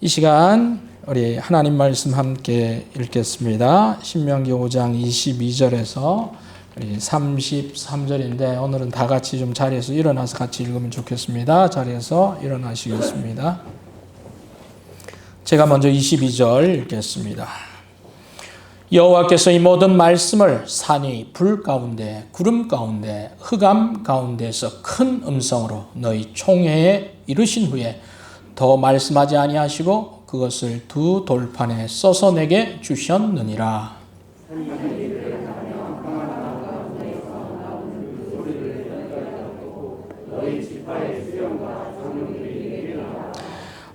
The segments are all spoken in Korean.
이 시간 우리 하나님 말씀 함께 읽겠습니다. 신명기 5장 22절에서 33절인데 오늘은 다 같이 좀 자리에서 일어나서 같이 읽으면 좋겠습니다. 자리에서 일어나시겠습니다. 제가 먼저 22절 읽겠습니다. 여호와께서 이 모든 말씀을 산이 불 가운데 구름 가운데 흑암 가운데에서 큰 음성으로 너희 총회에 이르신 후에 더 말씀하지 아니하시고 그것을 두 돌판에 써서 내게 주셨느니라.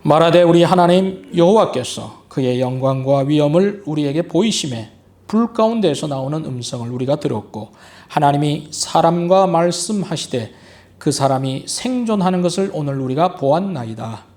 말하되 우리 하나님 여호와께서 그의 영광과 위엄을 우리에게 보이심에 불 가운데에서 나오는 음성을 우리가 들었고 하나님이 사람과 말씀하시되 그 사람이 생존하는 것을 오늘 우리가 보았나이다.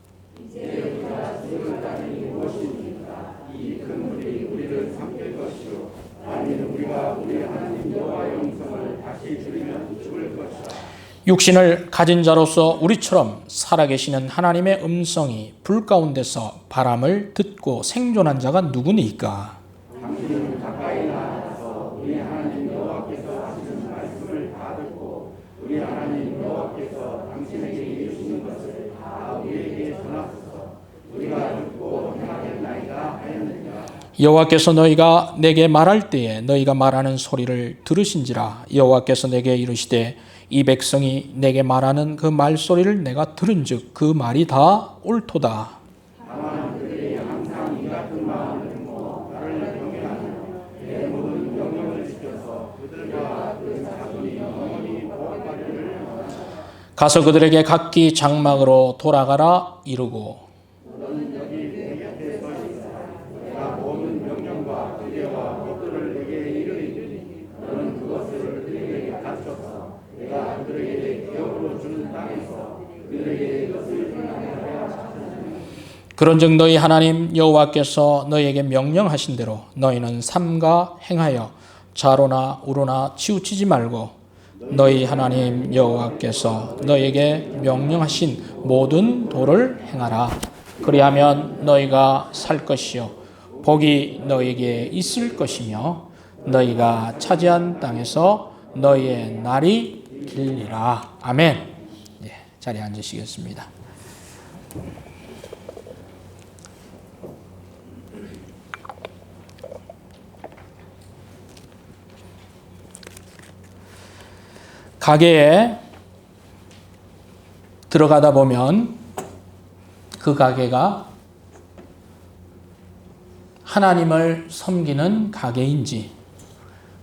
육신을 가진 자로서 우리처럼 살아계시는 하나님의 음성이 불 가운데서 바람을 듣고 생존한 자가 누구니까? 당신은 가까이 나아가서 우리 하나님 여호와께서 하시는 말씀을 다 듣고 우리 하나님 여호와께서 당신에게 이르시는 것을 다 우리에게 전하소서. 우리가 듣고 행하겠나이다 하였느니라. 여호와께서 너희가 내게 말할 때에 너희가 말하는 소리를 들으신지라. 여호와께서 내게 이르시되 이 백성이 내게 말하는 그 말소리를 내가 들은즉 그 말이 다 옳도다. 다만 그들이 항상 이 같은 마음을 품고 나를 경외하며 내 모든 명령을 지켜서 그들과 그 자손이 영원히 복받기를 원하노라. 가서 그들에게 각기 장막으로 돌아가라 이르고 너는 여기 내 곁에 서 있으라. 내가 모든 명령과 규례와 법도를 내게 이르리니 너는 그것을 그들에게 가르쳐서 내가 그들에게 기업으로 주는 땅에서 그들에게 이것을 행하게 하소서. 그런즉 너희 하나님 여호와께서 너희에게 명령하신 대로 너희는 삼가 행하여 좌로나 우로나 치우치지 말고 너희 하나님 여호와께서 너희에게 명령하신 모든 도를 행하라. 그리하면 너희가 살 것이요 복이 너희에게 있을 것이며 너희가 차지한 땅에서 너희의 날이 길리라. 아멘. 네, 자리에 앉으시겠습니다. 가게에 들어가다 보면 그 가게가 하나님을 섬기는 가게인지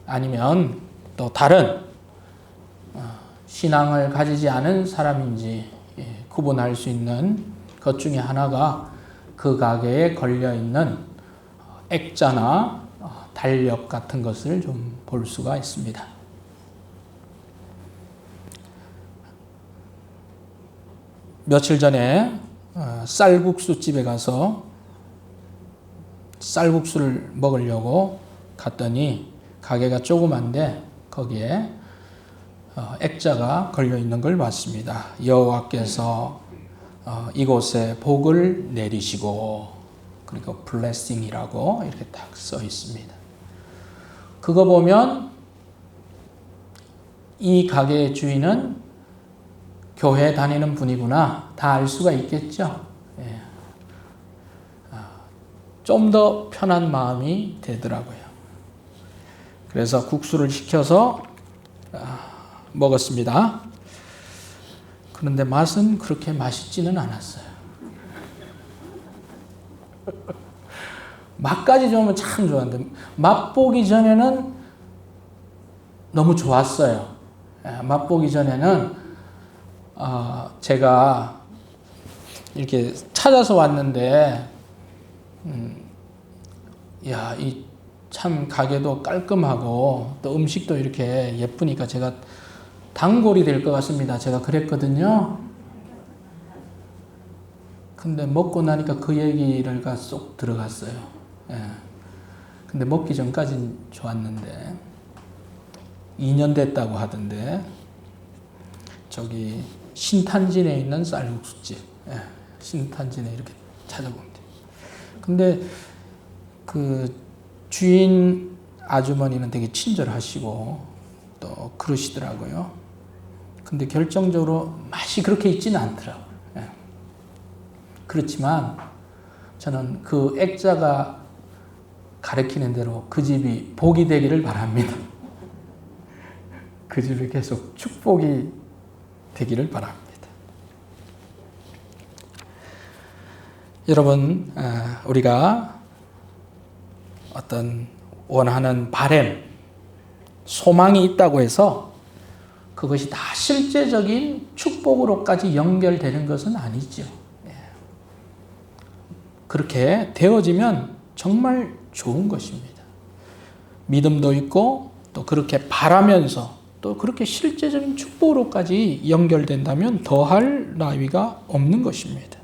아니면 또 다른 신앙을 가지지 않은 사람인지 구분할 수 있는 것 중에 하나가 그 가게에 걸려있는 액자나 달력 같은 것을 좀 볼 수가 있습니다. 며칠 전에 쌀국수 집에 가서 쌀국수를 먹으려고 갔더니 가게가 조그만데 거기에 액자가 걸려있는 걸 봤습니다. 여호와께서 이곳에 복을 내리시고 그리고 blessing이라고 이렇게 딱 써 있습니다. 그거 보면 이 가게의 주인은 교회 다니는 분이구나 다 알 수가 있겠죠. 좀 더 편한 마음이 되더라고요. 그래서 국수를 시켜서 먹었습니다. 그런데 맛은 그렇게 맛있지는 않았어요. 맛까지 좋으면 참 좋았는데 맛보기 전에는 너무 좋았어요. 맛보기 전에는 제가 이렇게 찾아서 왔는데 야, 이 참 가게도 깔끔하고 또 음식도 이렇게 예쁘니까 제가 단골이 될 것 같습니다. 제가 그랬거든요. 근데 먹고 나니까 그 얘기가 쏙 들어갔어요. 근데 먹기 전까진 좋았는데 2년 됐다고 하던데 저기 신탄진에 있는 쌀국수집, 신탄진에 이렇게 찾아보면 돼요. 근데 그 주인 아주머니는 되게 친절하시고 또 그러시더라고요. 근데 결정적으로 맛이 그렇게 있지는 않더라고요. 예. 그렇지만 저는 그 액자가 가르치는 대로 그 집이 복이 되기를 바랍니다. 그 집이 계속 축복이 되기를 바랍니다. 여러분, 우리가 어떤 원하는 바람, 소망이 있다고 해서 그것이 다 실제적인 축복으로까지 연결되는 것은 아니죠. 그렇게 되어지면 정말 좋은 것입니다. 믿음도 있고 또 그렇게 바라면서 또 그렇게 실제적인 축복으로까지 연결된다면 더할 나위가 없는 것입니다.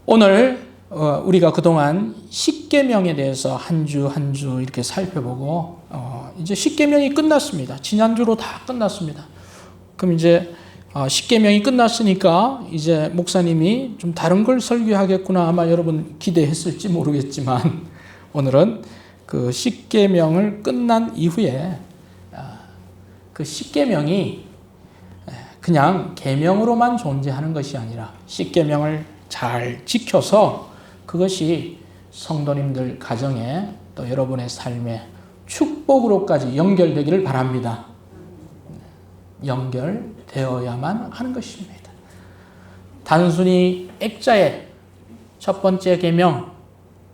오늘 우리가 그동안 십계명에 대해서 한 주 한 주 이렇게 살펴보고 이제 십계명이 끝났습니다. 지난주로 다 끝났습니다. 그럼 이제 십계명이 끝났으니까 이제 목사님이 좀 다른 걸 설교하겠구나 아마 여러분 기대했을지 모르겠지만 오늘은 그 십계명을 끝난 이후에 그 십계명이 그냥 계명으로만 존재하는 것이 아니라 십계명을 잘 지켜서 그것이 성도님들 가정에 또 여러분의 삶에 축복으로까지 연결되기를 바랍니다. 연결되어야만 하는 것입니다. 단순히 액자에 첫 번째 계명,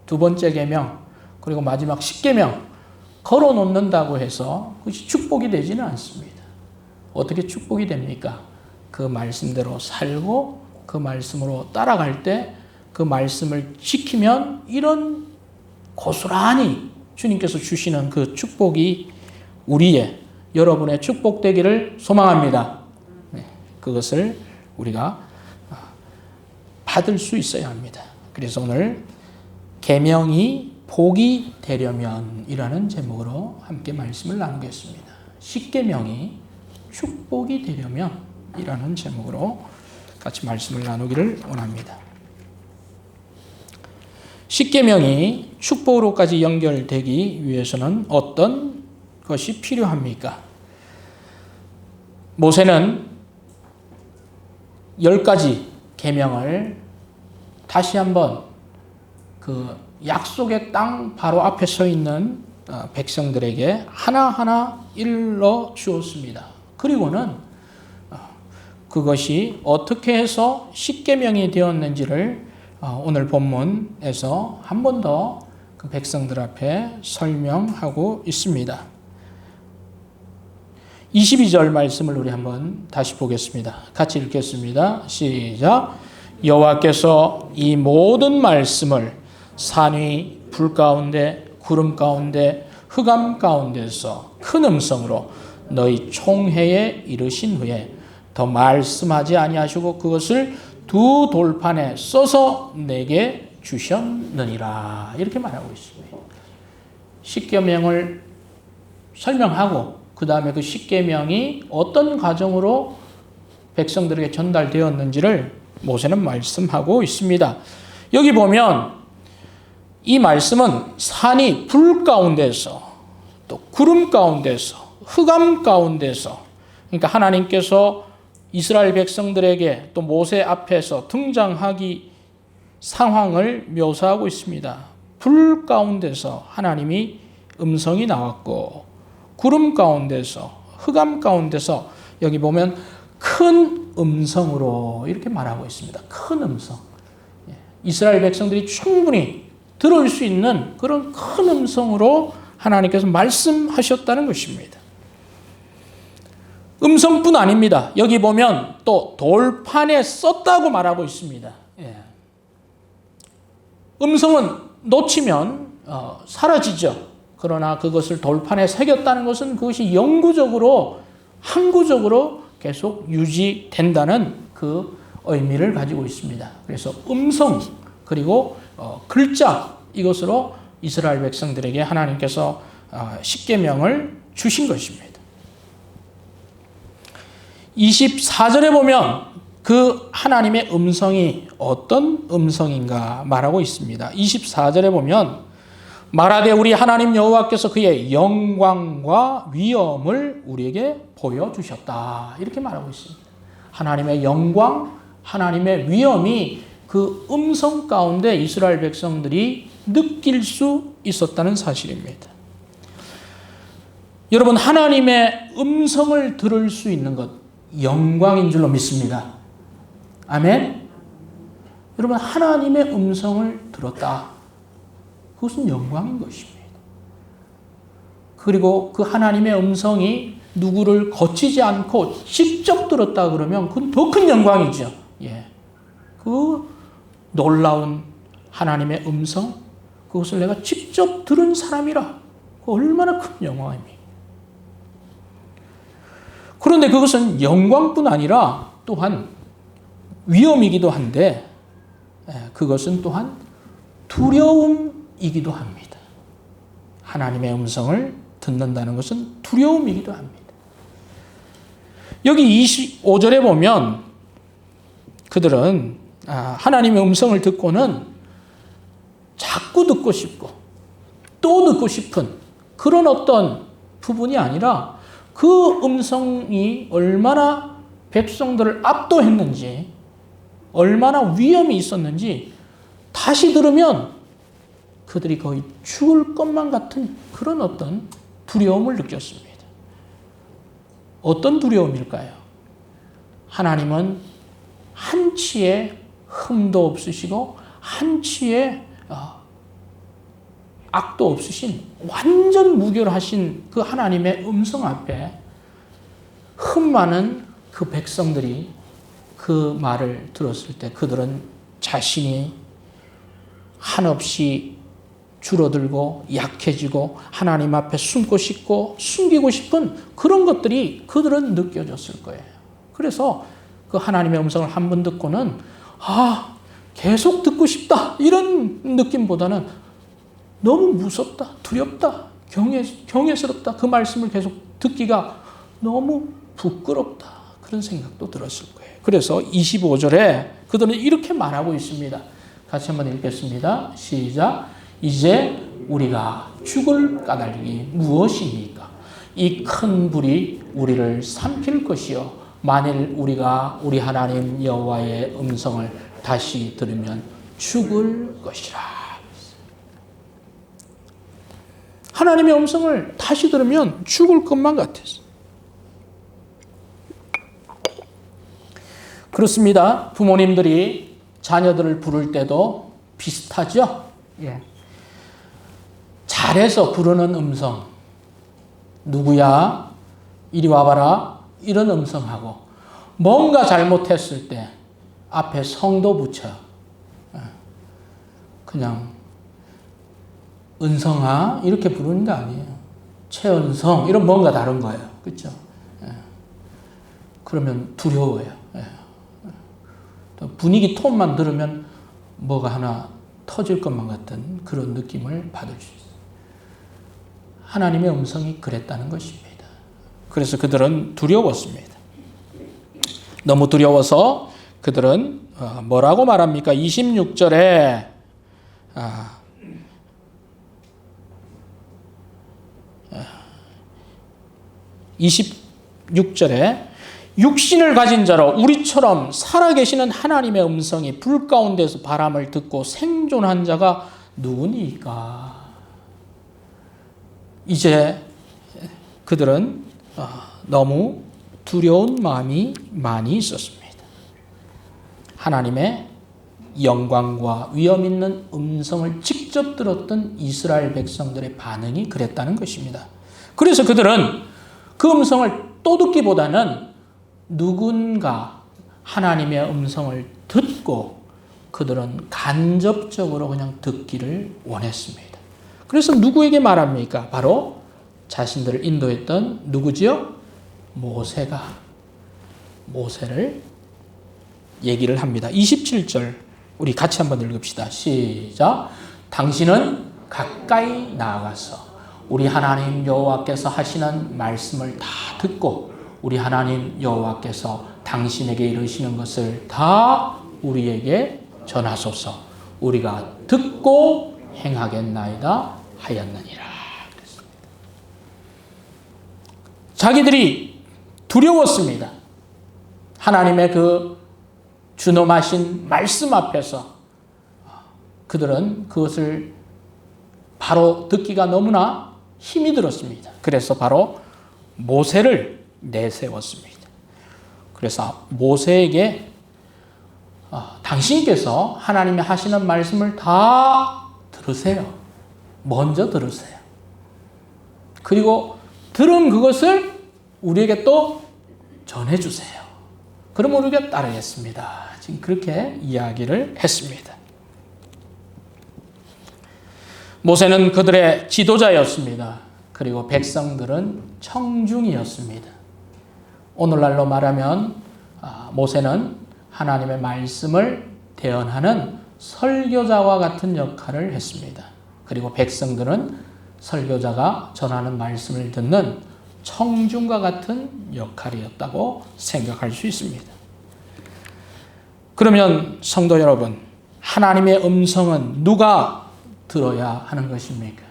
두 번째 계명, 그리고 마지막 십계명 걸어 놓는다고 해서 그것이 축복이 되지는 않습니다. 어떻게 축복이 됩니까? 그 말씀대로 살고 그 말씀으로 따라갈 때 그 말씀을 지키면 이런 고스란히 주님께서 주시는 그 축복이 우리의 여러분의 축복 되기를 소망합니다. 그것을 우리가 받을 수 있어야 합니다. 그래서 오늘 계명이 복이 되려면 이라는 제목으로 함께 말씀을 나누겠습니다. 십계명이 축복이 되려면 이라는 제목으로 같이 말씀을 나누기를 원합니다. 십계명이 축복으로까지 연결되기 위해서는 어떤 것이 필요합니까? 모세는 10가지 계명을 다시 한번 그 약속의 땅 바로 앞에 서 있는 백성들에게 하나하나 일러 주었습니다. 그리고는 그것이 어떻게 해서 십계명이 되었는지를 오늘 본문에서 한 번 더 그 백성들 앞에 설명하고 있습니다. 22절 말씀을 우리 한번 다시 보겠습니다. 같이 읽겠습니다. 시작. 여호와께서 이 모든 말씀을 산 위, 불 가운데, 구름 가운데, 흑암 가운데서 큰 음성으로 너희 총회에 이르신 후에 더 말씀하지 아니하시고 그것을 두 돌판에 써서 내게 주셨느니라. 이렇게 말하고 있습니다. 십계명을 설명하고 그 다음에 그 십계명이 어떤 과정으로 백성들에게 전달되었는지를 모세는 말씀하고 있습니다. 여기 보면 이 말씀은 산이 불 가운데서 또 구름 가운데서 흑암 가운데서 그러니까 하나님께서 이스라엘 백성들에게 또 모세 앞에서 등장하기 상황을 묘사하고 있습니다. 불 가운데서 하나님이 음성이 나왔고 구름 가운데서 흑암 가운데서 여기 보면 큰 음성으로 이렇게 말하고 있습니다. 큰 음성. 이스라엘 백성들이 충분히 들을 수 있는 그런 큰 음성으로 하나님께서 말씀하셨다는 것입니다. 음성뿐 아닙니다. 여기 보면 또 돌판에 썼다고 말하고 있습니다. 음성은 놓치면 사라지죠. 그러나 그것을 돌판에 새겼다는 것은 그것이 영구적으로 항구적으로 계속 유지된다는 그 의미를 가지고 있습니다. 그래서 음성 그리고 글자 이것으로 이스라엘 백성들에게 하나님께서 십계명을 주신 것입니다. 24절에 보면 그 하나님의 음성이 어떤 음성인가 말하고 있습니다. 24절에 보면 말하되 우리 하나님 여호와께서 그의 영광과 위엄을 우리에게 보여주셨다. 이렇게 말하고 있습니다. 하나님의 영광, 하나님의 위엄이 그 음성 가운데 이스라엘 백성들이 느낄 수 있었다는 사실입니다. 여러분, 하나님의 음성을 들을 수 있는 것 영광인 줄로 믿습니다. 아멘. 여러분, 하나님의 음성을 들었다. 그것은 영광인 것입니다. 그리고 그 하나님의 음성이 누구를 거치지 않고 직접 들었다 그러면 그건 더 큰 영광이죠. 예. 그 놀라운 하나님의 음성, 그것을 내가 직접 들은 사람이라. 그 얼마나 큰 영광입니까? 그런데 그것은 영광뿐 아니라 또한 위험이기도 한데 그것은 또한 두려움이기도 합니다. 하나님의 음성을 듣는다는 것은 두려움이기도 합니다. 여기 25절에 보면 그들은 하나님의 음성을 듣고는 자꾸 듣고 싶고 또 듣고 싶은 그런 어떤 부분이 아니라 그 음성이 얼마나 백성들을 압도했는지, 얼마나 위험이 있었는지 다시 들으면 그들이 거의 죽을 것만 같은 그런 어떤 두려움을 느꼈습니다. 어떤 두려움일까요? 하나님은 한치의 흠도 없으시고 한치의 악도 없으신 완전 무결하신 그 하나님의 음성 앞에 흠 많은 그 백성들이 그 말을 들었을 때 그들은 자신이 한없이 줄어들고 약해지고 하나님 앞에 숨고 싶고 숨기고 싶은 그런 것들이 그들은 느껴졌을 거예요. 그래서 그 하나님의 음성을 한 번 듣고는 계속 듣고 싶다 이런 느낌보다는 너무 무섭다, 두렵다, 경외스럽다 그 말씀을 계속 듣기가 너무 부끄럽다 그런 생각도 들었을 거예요. 그래서 25절에 그들은 이렇게 말하고 있습니다. 같이 한번 읽겠습니다. 시작. 이제 우리가 죽을 까닭이 무엇입니까? 이 큰 불이 우리를 삼킬 것이요 만일 우리가 우리 하나님 여호와의 음성을 다시 들으면 죽을 것이라. 하나님의 음성을 다시 들으면 죽을 것만 같았어. 그렇습니다. 부모님들이 자녀들을 부를 때도 비슷하죠? 예. 잘해서 부르는 음성. 누구야? 이리 와봐라. 이런 음성하고 뭔가 잘못했을 때 앞에 성도 붙여. 그냥 은성아 이렇게 부르는 게 아니에요. 최은성 이런 뭔가 다른 거예요. 그렇죠? 그러면 두려워요. 또 분위기 톤만 들으면 뭐가 하나 터질 것만 같은 그런 느낌을 받을 수 있어요. 하나님의 음성이 그랬다는 것입니다. 그래서 그들은 두려웠습니다. 너무 두려워서 그들은 뭐라고 말합니까? 26절에 26절에 육신을 가진 자로 우리처럼 살아계시는 하나님의 음성이 불 가운데서 바람을 듣고 생존한 자가 누구니까? 이제 그들은 너무 두려운 마음이 많이 있었습니다. 하나님의 영광과 위엄 있는 음성을 직접 들었던 이스라엘 백성들의 반응이 그랬다는 것입니다. 그래서 그들은 그 음성을 또 듣기보다는 누군가 하나님의 음성을 듣고 그들은 간접적으로 그냥 듣기를 원했습니다. 그래서 누구에게 말합니까? 바로 자신들을 인도했던 누구지요? 모세를 얘기를 합니다. 27절 우리 같이 한번 읽읍시다. 시작. 당신은 가까이 나아가서 우리 하나님 여호와께서 하시는 말씀을 다 듣고 우리 하나님 여호와께서 당신에게 이르시는 것을 다 우리에게 전하소서. 우리가 듣고 행하겠나이다 하였느니라. 자기들이 두려웠습니다. 하나님의 그 준엄하신 말씀 앞에서 그들은 그것을 바로 듣기가 너무나 힘이 들었습니다. 그래서 바로 모세를 내세웠습니다. 그래서 모세에게 당신께서 하나님이 하시는 말씀을 다 들으세요. 먼저 들으세요. 그리고 들은 그것을 우리에게 또 전해주세요. 그럼 우리가 따르겠습니다. 지금 그렇게 이야기를 했습니다. 모세는 그들의 지도자였습니다. 그리고 백성들은 청중이었습니다. 오늘날로 말하면 모세는 하나님의 말씀을 대언하는 설교자와 같은 역할을 했습니다. 그리고 백성들은 설교자가 전하는 말씀을 듣는 청중과 같은 역할이었다고 생각할 수 있습니다. 그러면 성도 여러분, 하나님의 음성은 누가 들어야 하는 것입니까?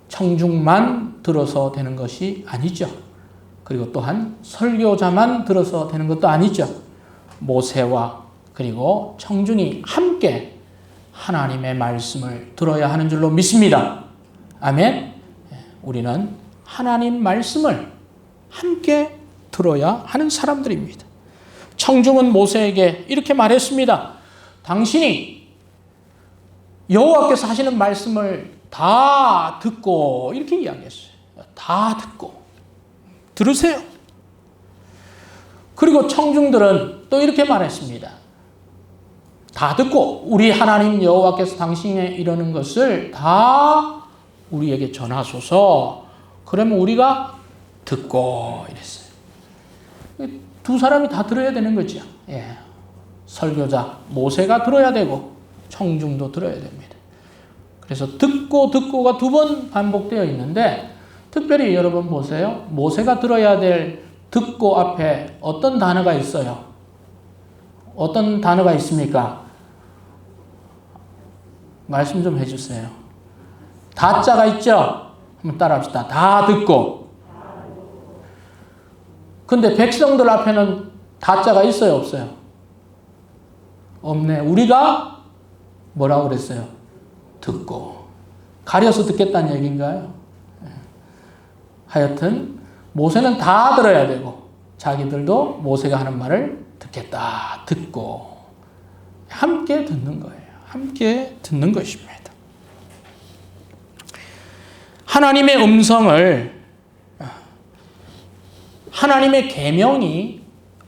청중만 들어서 되는 것이 아니죠. 그리고 또한 설교자만 들어서 되는 것도 아니죠. 모세와 그리고 청중이 함께 하나님의 말씀을 들어야 하는 줄로 믿습니다. 아멘. 우리는 하나님 말씀을 함께 들어야 하는 사람들입니다. 청중은 모세에게 이렇게 말했습니다. 당신이 여호와께서 하시는 말씀을 다 듣고, 이렇게 이야기했어요. 다 듣고 들으세요. 그리고 청중들은 또 이렇게 말했습니다. 다 듣고 우리 하나님 여호와께서 당신이 이러는 것을 다 우리에게 전하소서. 그러면 우리가 듣고, 이랬어요. 두 사람이 다 들어야 되는 거죠. 설교자 모세가 들어야 되고 청중도 들어야 됩니다. 그래서 듣고가 두 번 반복되어 있는데, 특별히 여러분 보세요. 모세가 들어야 될 듣고 앞에 어떤 단어가 있어요? 어떤 단어가 있습니까? 말씀 좀 해주세요. 다자가 있죠? 한번 따라합시다. 다 듣고. 근데 백성들 앞에는 다자가 있어요? 없어요? 없네. 우리가 뭐라고 그랬어요? 듣고. 가려서 듣겠다는 얘기인가요? 하여튼 모세는 다 들어야 되고 자기들도 모세가 하는 말을 듣겠다. 듣고 함께 듣는 거예요. 함께 듣는 것입니다. 하나님의 음성을, 하나님의 계명이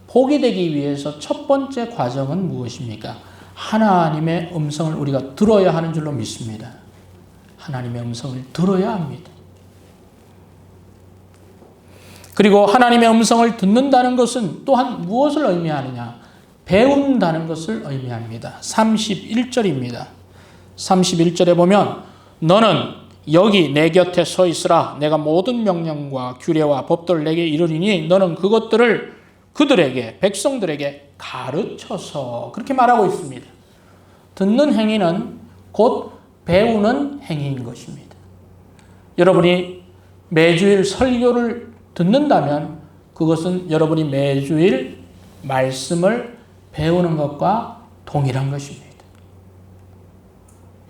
복이 되기 위해서 첫 번째 과정은 무엇입니까? 하나님의 음성을 우리가 들어야 하는 줄로 믿습니다. 하나님의 음성을 들어야 합니다. 그리고 하나님의 음성을 듣는다는 것은 또한 무엇을 의미하느냐? 배운다는 것을 의미합니다. 31절입니다. 31절에 보면 너는 여기 내 곁에 서 있으라. 내가 모든 명령과 규례와 법도를 내게 이르리니 너는 그것들을 그들에게, 백성들에게 가르쳐서, 그렇게 말하고 있습니다. 듣는 행위는 곧 배우는 행위인 것입니다. 여러분이 매주일 설교를 듣는다면 그것은 여러분이 매주일 말씀을 배우는 것과 동일한 것입니다.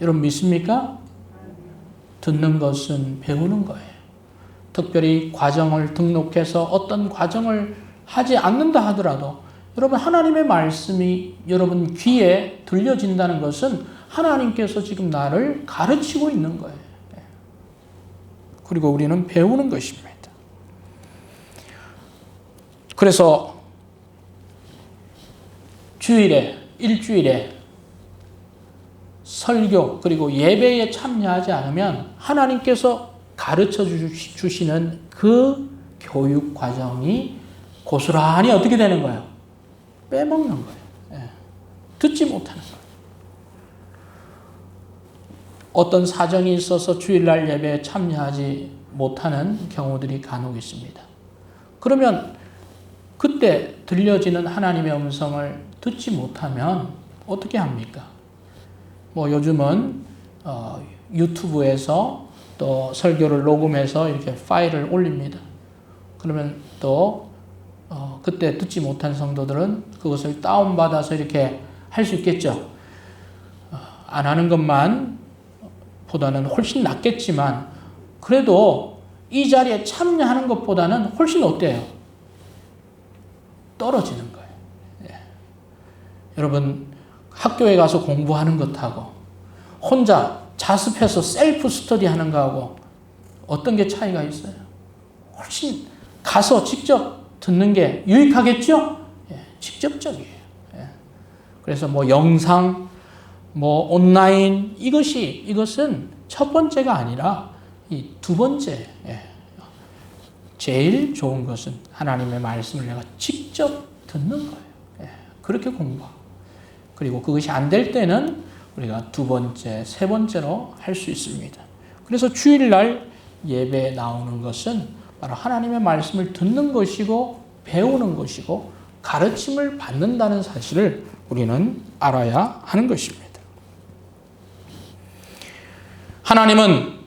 여러분 믿습니까? 듣는 것은 배우는 거예요. 특별히 과정을 등록해서 어떤 과정을 하지 않는다 하더라도 여러분 하나님의 말씀이 여러분 귀에 들려진다는 것은 하나님께서 지금 나를 가르치고 있는 거예요. 그리고 우리는 배우는 것입니다. 그래서 주일에, 일주일에 설교 그리고 예배에 참여하지 않으면 하나님께서 가르쳐 주시는 그 교육 과정이 고스란히 어떻게 되는 거예요? 빼먹는 거예요. 듣지 못하는 거예요. 어떤 사정이 있어서 주일날 예배에 참여하지 못하는 경우들이 간혹 있습니다. 그러면 그때 들려지는 하나님의 음성을 듣지 못하면 어떻게 합니까? 뭐 요즘은 유튜브에서 또 설교를 녹음해서 이렇게 파일을 올립니다. 그러면 또 그때 듣지 못한 성도들은 그것을 다운받아서 이렇게 할 수 있겠죠. 안 하는 것만 보다는 훨씬 낫겠지만 그래도 이 자리에 참여하는 것보다는 훨씬 어때요? 떨어지는 거예요. 예. 여러분 학교에 가서 공부하는 것하고 혼자 자습해서 셀프 스터디 하는 거하고 어떤 게 차이가 있어요? 훨씬 가서 직접 듣는 게 유익하겠죠? 예, 직접적이에요. 예. 그래서 뭐 영상, 뭐 온라인 이것은 첫 번째가 아니라 이 두 번째, 예. 제일 좋은 것은 하나님의 말씀을 내가 직접 듣는 거예요. 예. 그렇게 공부하고 그리고 그것이 안 될 때는 우리가 두 번째, 세 번째로 할 수 있습니다. 그래서 주일날 예배에 나오는 것은 바로 하나님의 말씀을 듣는 것이고 배우는 것이고 가르침을 받는다는 사실을 우리는 알아야 하는 것입니다. 하나님은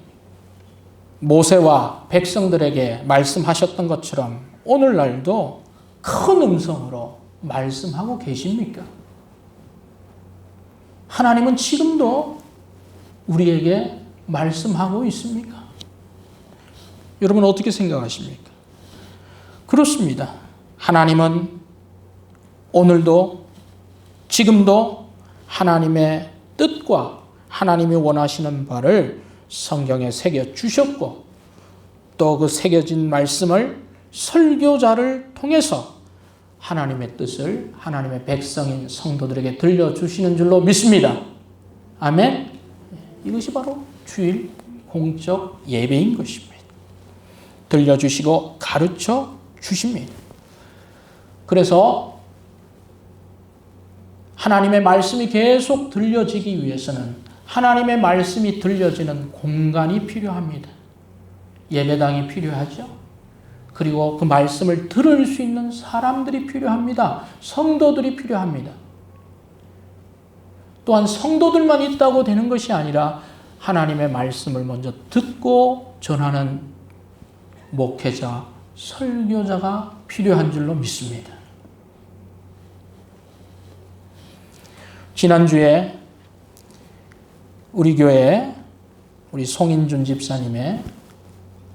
모세와 백성들에게 말씀하셨던 것처럼 오늘날도 큰 음성으로 말씀하고 계십니까? 하나님은 지금도 우리에게 말씀하고 있습니까? 여러분 어떻게 생각하십니까? 그렇습니다. 하나님은 오늘도 지금도 하나님의 뜻과 하나님이 원하시는 바를 성경에 새겨 주셨고 또 그 새겨진 말씀을 설교자를 통해서 하나님의 뜻을 하나님의 백성인 성도들에게 들려주시는 줄로 믿습니다. 아멘. 이것이 바로 주일 공적 예배인 것입니다. 들려주시고 가르쳐 주십니다. 그래서 하나님의 말씀이 계속 들려지기 위해서는 하나님의 말씀이 들려지는 공간이 필요합니다. 예배당이 필요하죠. 그리고 그 말씀을 들을 수 있는 사람들이 필요합니다. 성도들이 필요합니다. 또한 성도들만 있다고 되는 것이 아니라 하나님의 말씀을 먼저 듣고 전하는 목회자, 설교자가 필요한 줄로 믿습니다. 지난주에 우리 교회에 우리 송인준 집사님의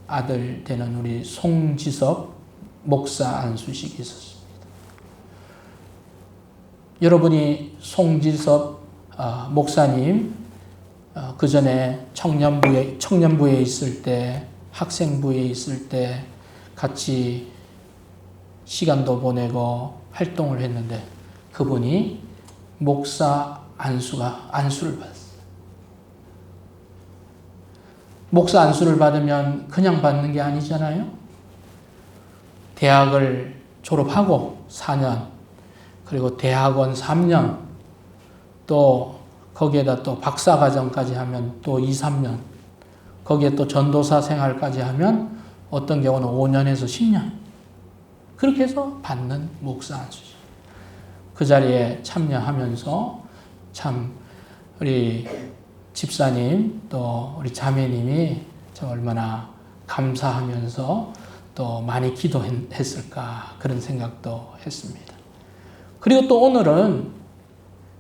아들 되는 우리 송지섭 목사 안수식이 있었습니다. 여러분이 송지섭 목사님 그 전에 청년부에 있을 때 학생부에 있을 때 같이 시간도 보내고 활동을 했는데 그분이 목사 안수를 받았어요. 목사 안수를 받으면 그냥 받는 게 아니잖아요. 대학을 졸업하고 4년, 그리고 대학원 3년, 또 거기에다 또 박사과정까지 하면 또 2, 3년, 거기에 또 전도사 생활까지 하면 어떤 경우는 5년에서 10년. 그렇게 해서 받는 목사 안수죠. 그 자리에 참여하면서 참 우리 집사님 또 우리 자매님이 참 얼마나 감사하면서 또 많이 기도했을까 그런 생각도 했습니다. 그리고 또 오늘은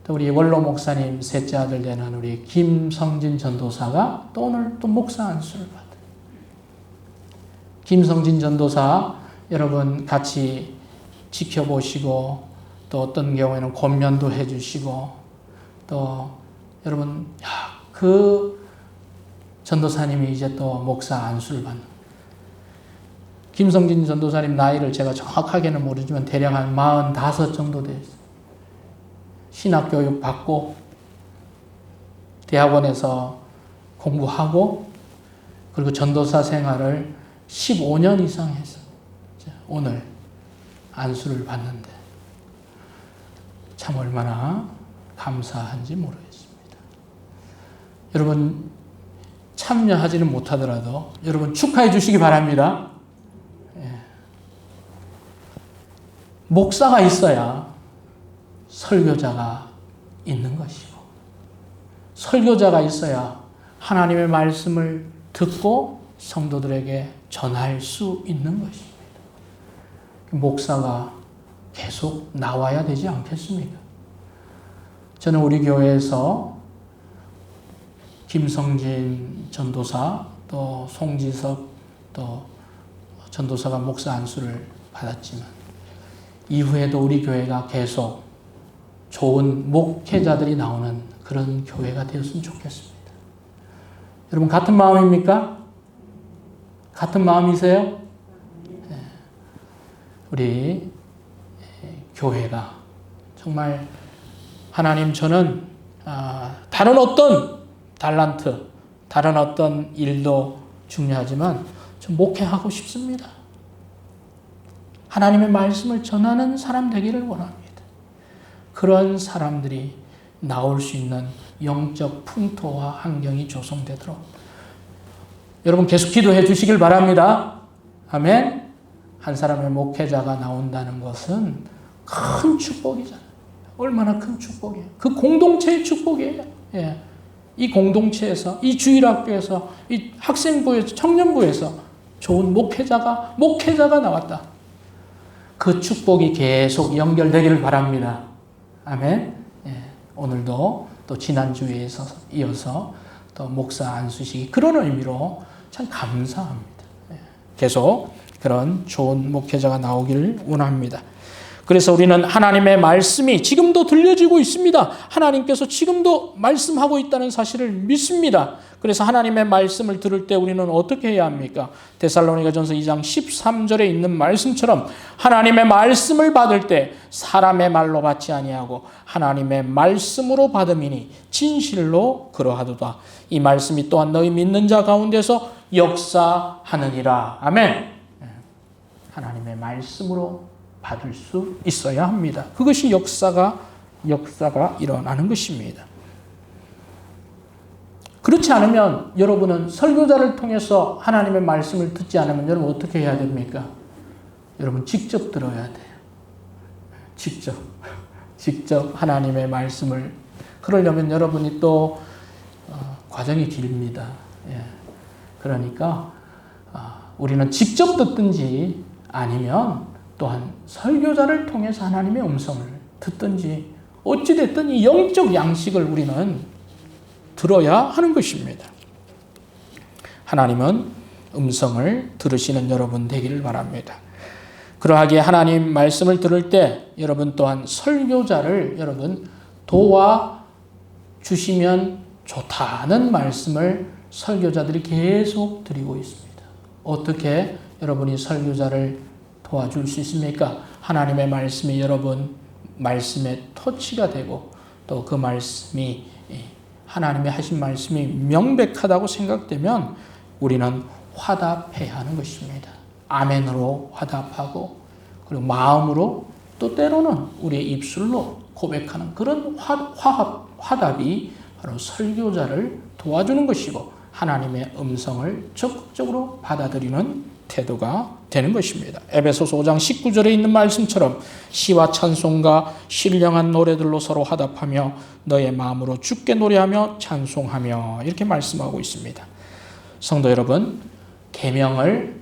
또 우리 원로 목사님 셋째 아들 되는 우리 김성진 전도사가 또 오늘 또 목사 안수를 받아요. 김성진 전도사 여러분 같이 지켜보시고 또 어떤 경우에는 권면도 해주시고 또 여러분 그 전도사님이 이제 또 목사 안수를 받는 김성진 전도사님 나이를 제가 정확하게는 모르지만 대략 한 45 정도 됐어요. 신학교육 받고 대학원에서 공부하고 그리고 전도사 생활을 15년 이상 해서 오늘 안수를 받는데 참 얼마나 감사한지 모르겠습니다. 여러분 참여하지는 못하더라도 여러분 축하해 주시기 바랍니다. 예. 목사가 있어야 설교자가 있는 것이고, 설교자가 있어야 하나님의 말씀을 듣고 성도들에게 전할 수 있는 것입니다. 목사가 계속 나와야 되지 않겠습니까? 저는 우리 교회에서 김성진 전도사, 또 송지섭, 또 전도사가 목사 안수를 받았지만 이후에도 우리 교회가 계속 좋은 목회자들이 나오는 그런 교회가 되었으면 좋겠습니다. 여러분 같은 마음입니까? 같은 마음이세요? 우리 교회가 정말 하나님, 저는 다른 어떤 달란트, 다른 어떤 일도 중요하지만 좀 목회하고 싶습니다. 하나님의 말씀을 전하는 사람 되기를 원합니다. 그런 사람들이 나올 수 있는 영적 풍토와 환경이 조성되도록 여러분 계속 기도해 주시길 바랍니다. 아멘. 한 사람의 목회자가 나온다는 것은 큰 축복이잖아요. 얼마나 큰 축복이에요. 그 공동체의 축복이에요. 예. 이 공동체에서, 이 주일학교에서, 이 학생부에서, 청년부에서 좋은 목회자가 나왔다. 그 축복이 계속 연결되기를 바랍니다. 아멘. 예. 오늘도 또 지난주에 이어서 또 목사 안수식이 그런 의미로 참 감사합니다. 예. 계속 그런 좋은 목회자가 나오기를 원합니다. 그래서 우리는 하나님의 말씀이 지금도 들려지고 있습니다. 하나님께서 지금도 말씀하고 있다는 사실을 믿습니다. 그래서 하나님의 말씀을 들을 때 우리는 어떻게 해야 합니까? 데살로니가전서 2장 13절에 있는 말씀처럼 하나님의 말씀을 받을 때 사람의 말로 받지 아니하고 하나님의 말씀으로 받음이니 진실로 그러하도다. 이 말씀이 또한 너희 믿는 자 가운데서 역사하느니라. 아멘. 하나님의 말씀으로 받을 수 있어야 합니다. 그것이 역사가 일어나는 것입니다. 그렇지 않으면 여러분은 설교자를 통해서 하나님의 말씀을 듣지 않으면 여러분 어떻게 해야 됩니까? 여러분 직접 들어야 돼요. 직접 하나님의 말씀을. 그러려면 여러분이 또 과정이 깁니다. 예. 그러니까 우리는 직접 듣든지 아니면 또한 설교자를 통해서 하나님의 음성을 듣든지 어찌됐든 이 영적 양식을 우리는 들어야 하는 것입니다. 하나님은 음성을 들으시는 여러분 되기를 바랍니다. 그러하기에 하나님 말씀을 들을 때 여러분 또한 설교자를 여러분 도와주시면 좋다는 말씀을 설교자들이 계속 드리고 있습니다. 어떻게 여러분이 설교자를 도와줄 수 있습니까? 하나님의 말씀이 여러분 말씀의 토치가 되고 또 그 말씀이 하나님의 하신 말씀이 명백하다고 생각되면 우리는 화답해야 하는 것입니다. 아멘으로 화답하고 그리고 마음으로 또 때로는 우리의 입술로 고백하는 그런 화답이 바로 설교자를 도와주는 것이고 하나님의 음성을 적극적으로 받아들이는 태도가 되는 것입니다. 에베소서 5장 19절에 있는 말씀처럼 시와 찬송과 신령한 노래들로 서로 화답하며 너의 마음으로 주께 노래하며 찬송하며 이렇게 말씀하고 있습니다. 성도 여러분, 계명을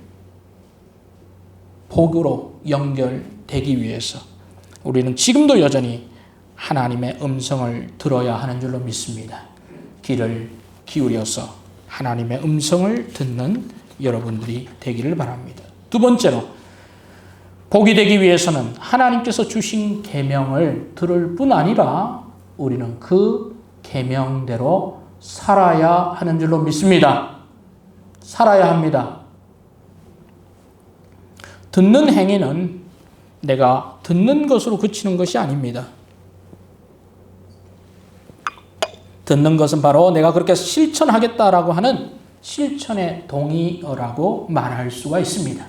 복으로 연결되기 위해서 우리는 지금도 여전히 하나님의 음성을 들어야 하는 줄로 믿습니다. 귀를 기울여서 하나님의 음성을 듣는 여러분들이 되기를 바랍니다. 두 번째로 복이 되기 위해서는 하나님께서 주신 계명을 들을 뿐 아니라 우리는 그 계명대로 살아야 하는 줄로 믿습니다. 살아야 합니다. 듣는 행위는 내가 듣는 것으로 그치는 것이 아닙니다. 듣는 것은 바로 내가 그렇게 실천하겠다라고 하는 실천의 동의어라고 말할 수가 있습니다.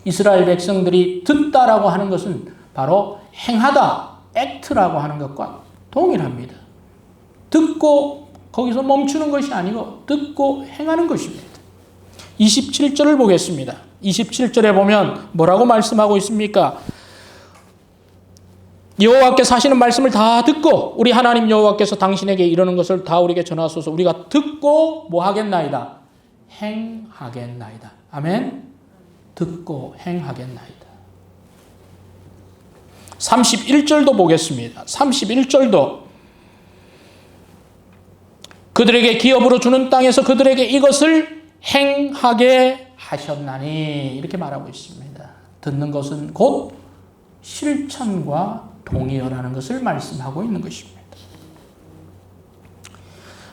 이스라엘 백성들이 듣다라고 하는 것은 바로 행하다, act라고 하는 것과 동일합니다. 듣고 거기서 멈추는 것이 아니고 듣고 행하는 것입니다. 27절을 보겠습니다. 27절에 보면 뭐라고 말씀하고 있습니까? 여호와께서 하시는 말씀을 다 듣고 우리 하나님 여호와께서 당신에게 이러는 것을 다 우리에게 전하소서. 우리가 듣고 뭐 하겠나이다? 행하겠나이다. 아멘. 듣고 행하겠나이다. 31절도 보겠습니다. 31절도 그들에게 기업으로 주는 땅에서 그들에게 이것을 행하게 하셨나니 이렇게 말하고 있습니다. 듣는 것은 곧 실천과 동의어라는 것을 말씀하고 있는 것입니다.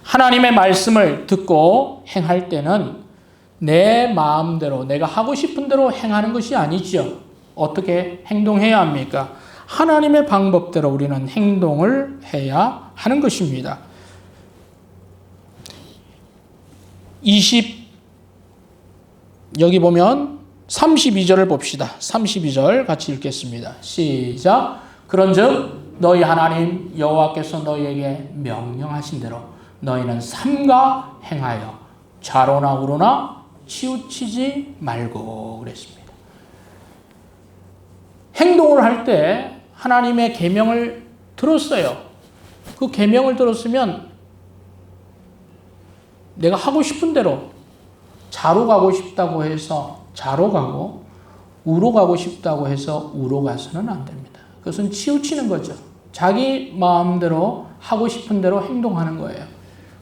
하나님의 말씀을 듣고 행할 때는 내 마음대로 내가 하고 싶은 대로 행하는 것이 아니죠. 어떻게 행동해야 합니까? 하나님의 방법대로 우리는 행동을 해야 하는 것입니다. 20 여기 보면 32절을 봅시다. 32절 같이 읽겠습니다. 시작. 그런즉 너희 하나님 여호와께서 너희에게 명령하신 대로 너희는 삼가 행하여 좌로나 우로나 치우치지 말고 그랬습니다. 행동을 할 때 하나님의 계명을 들었어요. 그 계명을 들었으면 내가 하고 싶은 대로 좌로 가고 싶다고 해서 좌로 가고 우로 가고 싶다고 해서 우로 가서는 안 됩니다. 그것은 치우치는 거죠. 자기 마음대로 하고 싶은 대로 행동하는 거예요.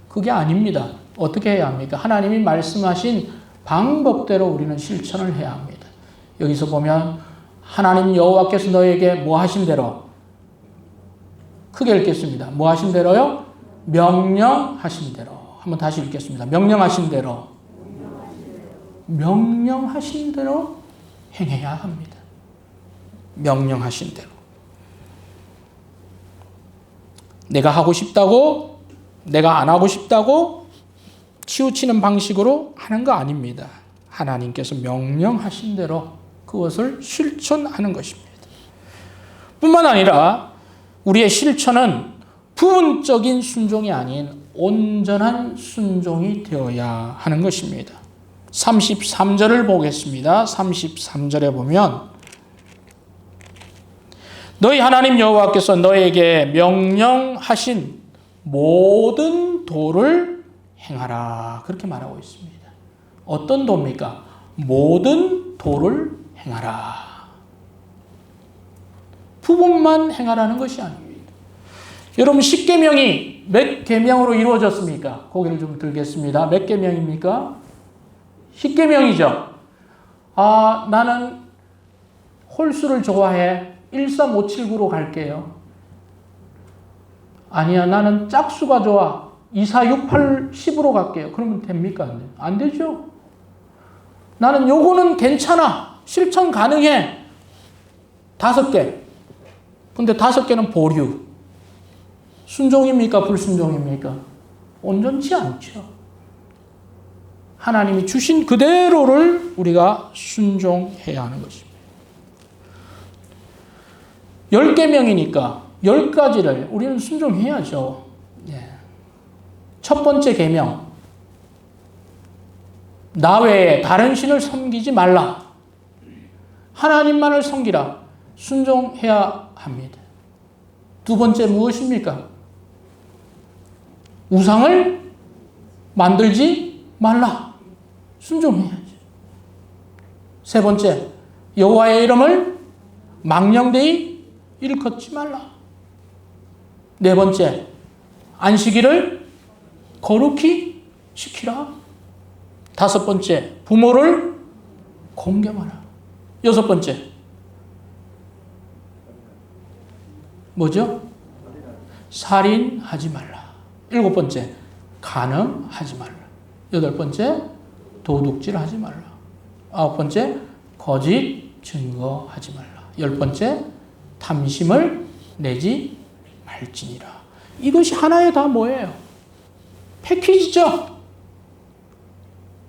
그게 아닙니다. 어떻게 해야 합니까? 하나님이 말씀하신 방법대로 우리는 실천을 해야 합니다. 여기서 보면 하나님 여호와께서 너에게 뭐 하신 대로 크게 읽겠습니다. 뭐 하신 대로요? 명령하신 대로. 한번 다시 읽겠습니다. 명령하신 대로. 명령하신 대로 행해야 합니다. 명령하신 대로. 내가 하고 싶다고, 내가 안 하고 싶다고 치우치는 방식으로 하는 거 아닙니다. 하나님께서 명령하신 대로 그것을 실천하는 것입니다. 뿐만 아니라 우리의 실천은 부분적인 순종이 아닌 온전한 순종이 되어야 하는 것입니다. 33절을 보겠습니다. 33절에 보면 너희 하나님 여호와께서 너에게 명령하신 모든 도를 행하라. 그렇게 말하고 있습니다. 어떤 도입니까? 모든 도를 행하라. 부분만 행하라는 것이 아닙니다. 여러분 10계명이 몇 계명으로 이루어졌습니까? 고개를 좀 들겠습니다. 몇 계명입니까? 10계명이죠. 아, 나는 홀수를 좋아해. 13579로 갈게요. 아니야, 나는 짝수가 좋아. 2468 10으로 갈게요. 그러면 됩니까? 안 돼요? 안 되죠. 나는 요거는 괜찮아. 실천 가능해. 5개. 근데 5개는 보류. 순종입니까? 불순종입니까? 온전치 않죠. 하나님이 주신 그대로를 우리가 순종해야 하는 것입니다. 10계명이니까 10가지를 우리는 순종해야죠. 첫 번째 계명. 나 외에 다른 신을 섬기지 말라. 하나님만을 섬기라. 순종해야 합니다. 두 번째 무엇입니까? 우상을 만들지 말라. 순종해야죠. 세 번째, 여호와의 이름을 망령되이 일컫지 말라. 네 번째, 안식일을 거룩히 지키라. 다섯 번째, 부모를 공경하라. 여섯 번째, 뭐죠? 살인하지 말라. 일곱 번째, 간음하지 말라. 여덟 번째, 도둑질하지 말라. 아홉 번째, 거짓 증거하지 말라. 열 번째, 탐심을 내지 말지니라. 이것이 하나의 다 뭐예요? 패키지죠?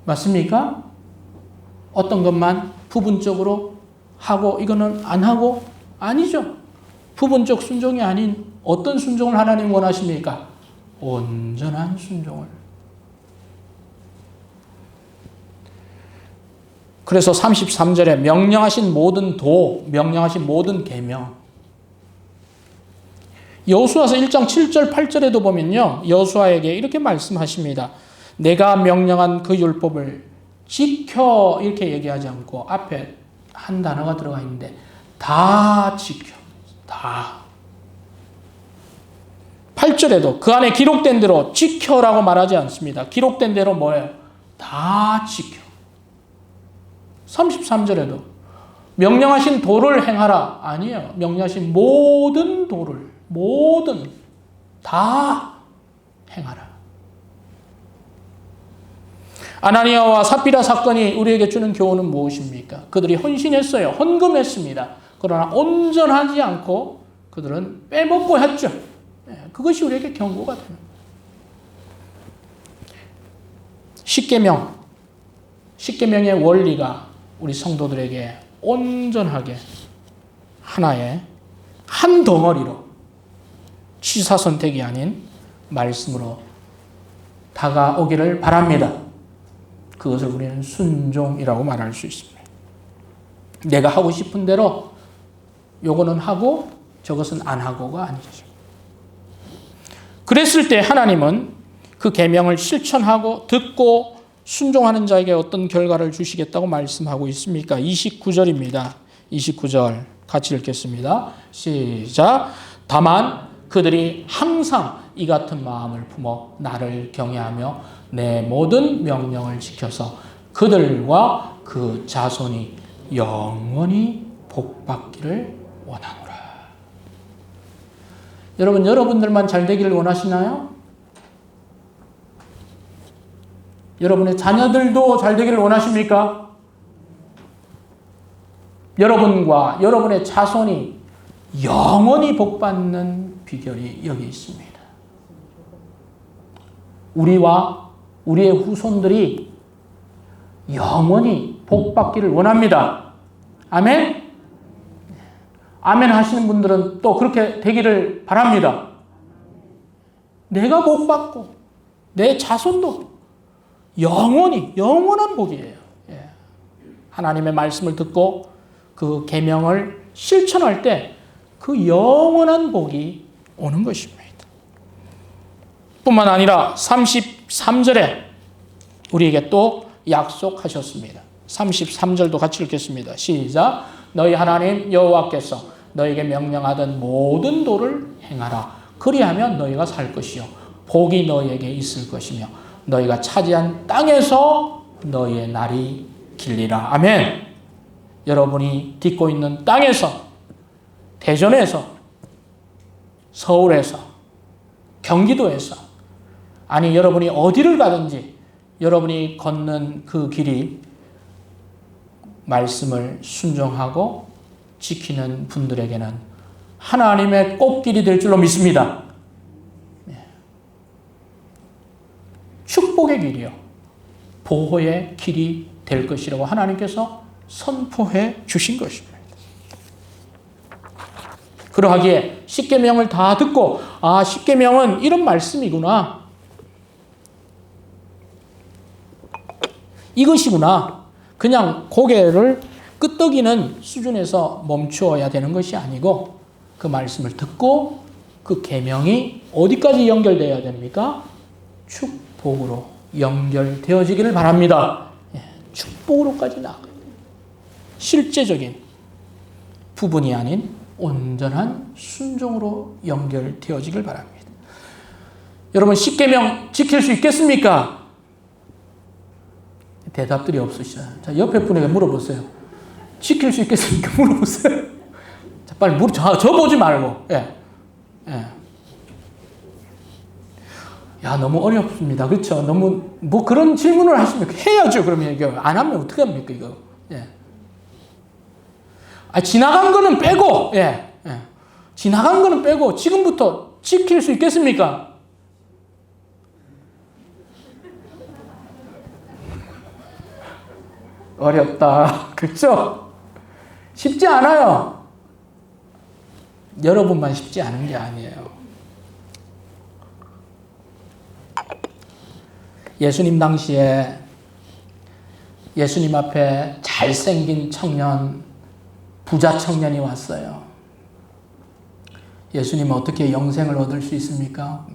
맞습니까? 어떤 것만 부분적으로 하고 이거는 안 하고 아니죠. 부분적 순종이 아닌 어떤 순종을 하나님 원하십니까? 온전한 순종을. 그래서 33절에 명령하신 모든 도, 명령하신 모든 계명. 여호수아서 1장 7절 8절에도 보면요. 여호수아에게 이렇게 말씀하십니다. 내가 명령한 그 율법을 지켜 이렇게 얘기하지 않고 앞에 한 단어가 들어가 있는데 다 지켜. 다. 8절에도 그 안에 기록된 대로 지켜라고 말하지 않습니다. 기록된 대로 뭐예요? 다 지켜. 33절에도 명령하신 도를 행하라. 아니에요. 명령하신 모든 도를, 모든 다 행하라. 아나니아와 삽비라 사건이 우리에게 주는 교훈은 무엇입니까? 그들이 헌신했어요. 헌금했습니다. 그러나 온전하지 않고 그들은 빼먹고 했죠. 그것이 우리에게 경고가 됩니다. 십계명의 원리가 우리 성도들에게 온전하게 하나의 한 덩어리로 취사선택이 아닌 말씀으로 다가오기를 바랍니다. 그것을 우리는 순종이라고 말할 수 있습니다. 내가 하고 싶은 대로 요거는 하고 저것은 안 하고가 아니죠. 그랬을 때 하나님은 그 계명을 실천하고 듣고 순종하는 자에게 어떤 결과를 주시겠다고 말씀하고 있습니까? 29절입니다. 29절 같이 읽겠습니다. 시작. 다만 그들이 항상 이 같은 마음을 품어 나를 경외하며 내 모든 명령을 지켜서 그들과 그 자손이 영원히 복받기를 원하노라. 여러분, 여러분들만 잘 되기를 원하시나요? 여러분의 자녀들도 잘 되기를 원하십니까? 여러분과 여러분의 자손이 영원히 복받는 비결이 여기 있습니다. 우리와 우리의 후손들이 영원히 복받기를 원합니다. 아멘? 아멘 하시는 분들은 또 그렇게 되기를 바랍니다. 내가 복받고 내 자손도 영원히 영원한 복이에요. 하나님의 말씀을 듣고 그 계명을 실천할 때 그 영원한 복이 오는 것입니다. 뿐만 아니라 33절에 우리에게 또 약속하셨습니다. 33절도 같이 읽겠습니다. 시작. 너희 하나님 여호와께서 너희에게 명령하던 모든 도를 행하라. 그리하면 너희가 살 것이요 복이 너희에게 있을 것이며 너희가 차지한 땅에서 너희의 날이 길리라. 아멘. 여러분이 딛고 있는 땅에서, 대전에서, 서울에서, 경기도에서, 아니 여러분이 어디를 가든지 여러분이 걷는 그 길이 말씀을 순종하고 지키는 분들에게는 하나님의 꽃길이 될 줄로 믿습니다. 축복의 길이요, 보호의 길이 될 것이라고 하나님께서 선포해 주신 것입니다. 그러하기에 십계명을 다 듣고 십계명은 이런 말씀이구나, 이것이구나, 그냥 고개를 끄덕이는 수준에서 멈추어야 되는 것이 아니고 그 말씀을 듣고 그 계명이 어디까지 연결되어야 됩니까? 축복으로 연결되어지기를 바랍니다. 축복으로까지 나아가야 돼요. 실제적인 부분이 아닌 온전한 순종으로 연결되어지길 바랍니다. 여러분, 십계명 지킬 수 있겠습니까? 대답들이 없으시죠. 자, 옆에 분에게 물어보세요. 지킬 수 있겠습니까? 물어보세요. 자, 빨리 저 보지 말고. 야, 너무 어렵습니다. 그렇죠? 너무 뭐 그런 질문을 하시면 해야죠. 그러면 이거 안 하면 어떻게 합니까? 이거. 지나간 거는 빼고, 지나간 거는 빼고 지금부터 지킬 수 있겠습니까? 어렵다. 그렇죠? 쉽지 않아요. 여러분만 쉽지 않은 게 아니에요. 예수님 당시에 예수님 앞에 잘생긴 청년, 부자 청년이 왔어요. 예수님은 어떻게 영생을 얻을 수 있습니까?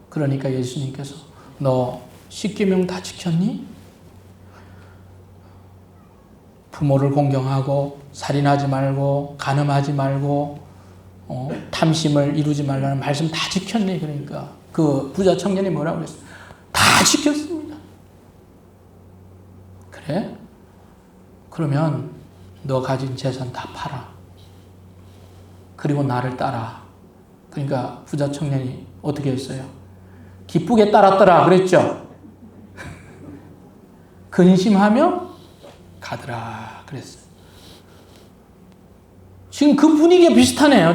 그러니까 예수님께서 너 10계명 다 지켰니? 부모를 공경하고 살인하지 말고 간음하지 말고 탐심을 이루지 말라는 말씀 다 지켰니? 그러니까 그 부자 청년이 뭐라고 그랬어요? 다 지켰습니다. 그래? 그러면 너 가진 재산 다 팔아. 그리고 나를 따라. 그러니까 부자 청년이 어떻게 했어요? 기쁘게 따랐더라 그랬죠? 근심하며 가더라 그랬어요. 지금 그 분위기가 비슷하네요.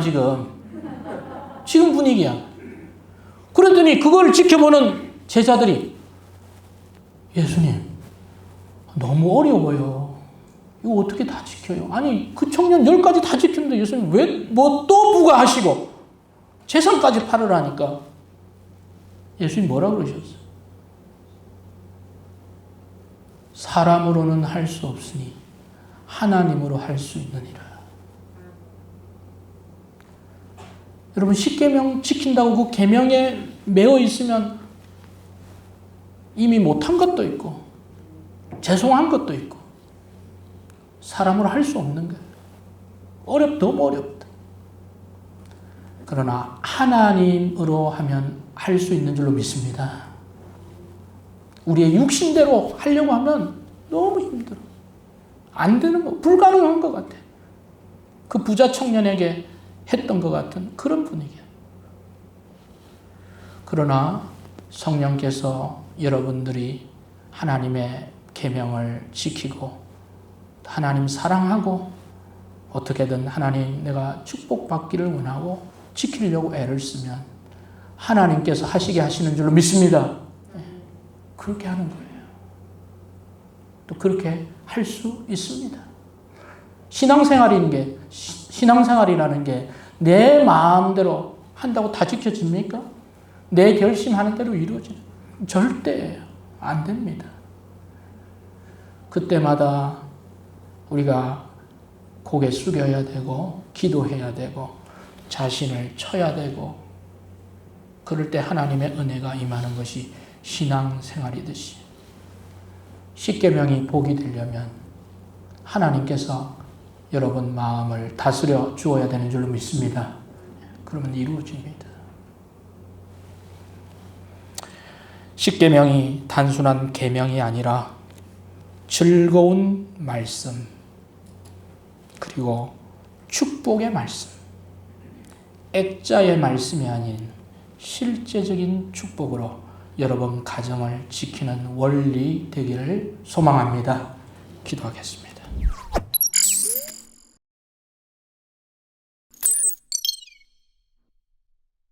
지금 분위기야. 그랬더니 그걸 지켜보는 제자들이 예수님 너무 어려워요. 이거 어떻게 다 지켜요? 아니 그 청년 10가지 다 지켰는데 예수님 왜 뭐 또 부과하시고 재산까지 팔으라니까. 예수님 뭐라고 그러셨어요? 사람으로는 할 수 없으니 하나님으로 할 수 있느니라. 여러분 10계명 지킨다고 그 계명에 매어 있으면 이미 못한 것도 있고 죄송한 것도 있고 사람으로 할 수 없는 거예요. 너무 어렵다. 그러나 하나님으로 하면 할 수 있는 줄로 믿습니다. 우리의 육신대로 하려고 하면 너무 힘들어. 안 되는 거, 불가능한 것 같아. 그 부자 청년에게 했던 것 같은 그런 분위기야. 그러나 성령께서 여러분들이 하나님의 계명을 지키고 하나님 사랑하고 어떻게든 하나님 내가 축복받기를 원하고 지키려고 애를 쓰면 하나님께서 하시게 하시는 줄로 믿습니다. 그렇게 하는 거예요. 또 그렇게 할 수 있습니다. 신앙생활이라는 게 내 마음대로 한다고 다 지켜집니까? 내 결심하는 대로 이루어지는 절대 안 됩니다. 그때마다 우리가 고개 숙여야 되고 기도해야 되고 자신을 쳐야 되고 그럴 때 하나님의 은혜가 임하는 것이 신앙생활이듯이 10계명이 복이 되려면 하나님께서 여러분 마음을 다스려 주어야 되는 줄로 믿습니다. 그러면 이루어집니다. 10계명이 단순한 계명이 아니라 즐거운 말씀 그리고 축복의 말씀 액자의 말씀이 아닌 실제적인 축복으로 여러분 가정을 지키는 원리 되기를 소망합니다. 기도하겠습니다.